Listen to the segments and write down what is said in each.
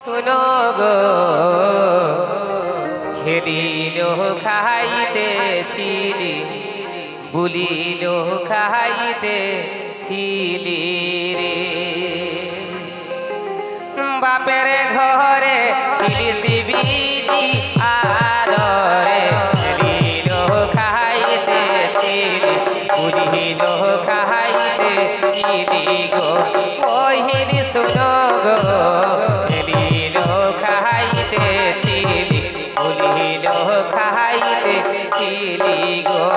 শুনো গো খেলিল খাইতেছিলি বুলিল খাইতেছিলি রে বাপের ঘরে ছিলি শিবিলি আদরে খেলিল খাইতেছিলি বুলিল খাইতেছিলি গো ওহিনি শুনো গো খেলিল খাইতেছিলি বুলিল খাইতেছিলি গো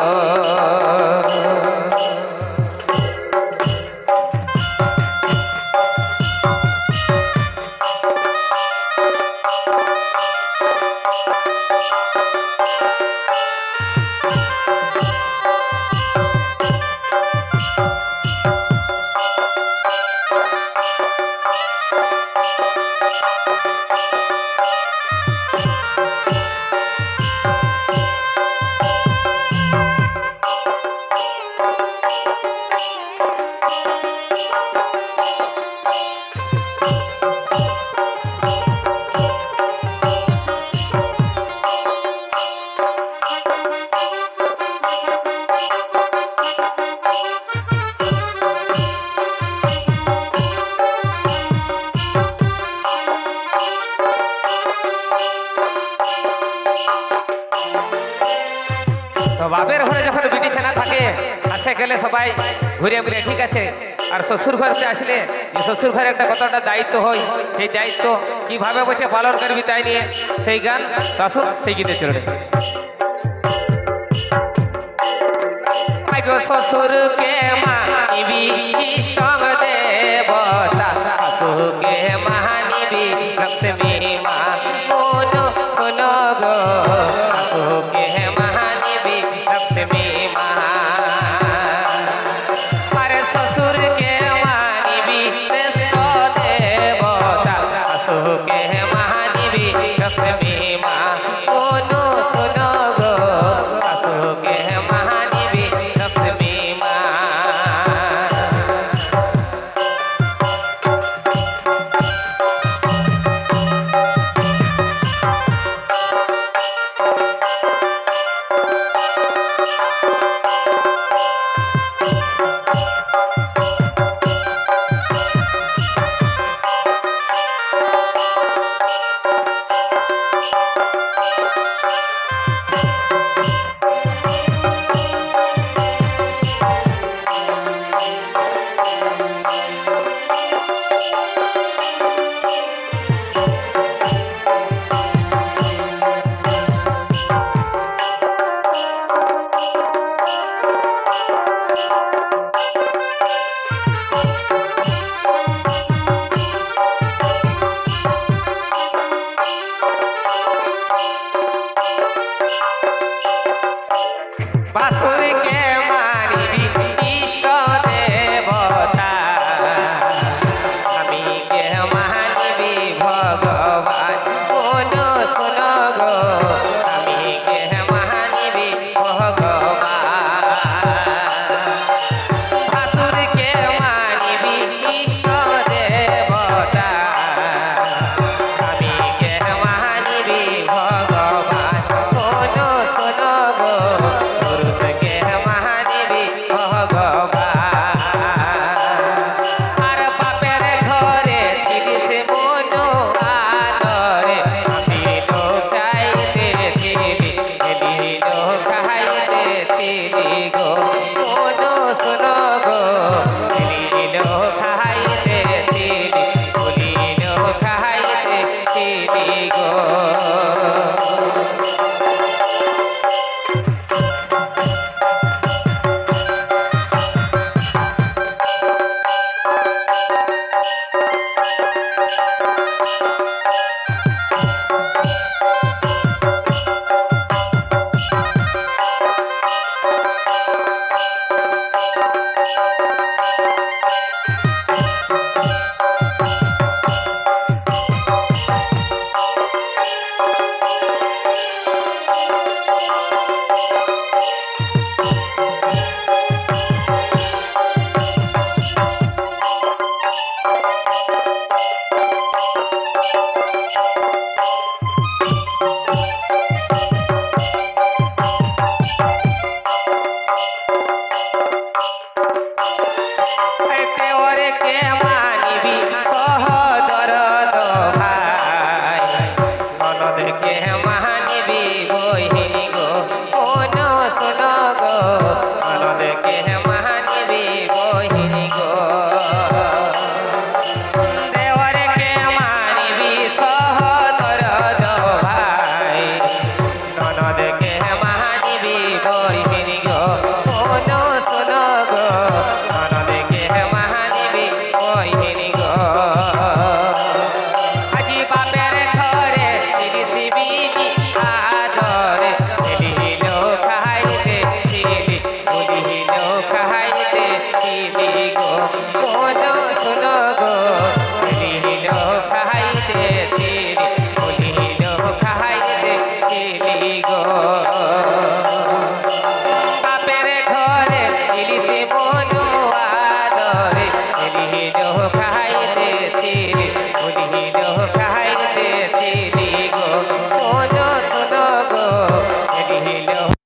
তো বাপের ঘরে যখন বিটি ছানা থাকে আসে গেলে সবাই ঘুরে বলে ঠিক আছে আর শ্বশুর ঘরে আসলে শ্বশুর ঘরে একটা কতটা দায়িত্ব হয় সেই দায়িত্ব কিভাবে বলছে পালন করবি তাই নিয়ে সেই গান আসুন সেই গীতে চলে শ্বশুরকে মানিবি ইষ্ট দেবতা শাশুকে মানিবি লক্ষ্মী মা শোনো শোনো গো শাশুকে মানিবি লক্ষ্মী মা আরে শ্বশুরকে মানিবি শ্রেষ্ঠ দেবতা শাশুকে মানিবি লক্ষ্মী মা শোনো শোনো গো শাশুকে মানিবি লক্ষ্মী মা বাসুরকে মানিবি ইষ্ট দেবতা স্বামীকে মানিবি ভগবান শোনো শোনো গো স্বামীকে মানিবি ভগবান বাসুরকে মানিবি ইষ্ট দেবতা স্বামীকে মানিবি ভগবান শোনো শোনো গো পুরুষকে মানিবি ভগবান আর বাপের ঘরে ছিলিস মনো আদরে আসিল চাইতেছিলি মানিবি বহিনী গো মন শোন গো ননদকে মানিবি বহিনী গো দেওরকে মানিবি সহদর ভাই ননদকে মানিবি বহিনী গো মন শোন গো ননদকে মানিবি বহিনী গো আজি বাপের ঘরে চিরিসিবি আদরে ছেলিল খাইতে ছিলি বলিল খাইতে ছিলি গো মন শোন গো ছেলিল খাইতে ছিলি বলিল খাইতে ছিলি গো বাপের ঘরে ইলিশে মনু আদরে ছেলিল খাইতে ছিলি বলিল খাইতে ছিলি গো মন শোন গো ছেলিল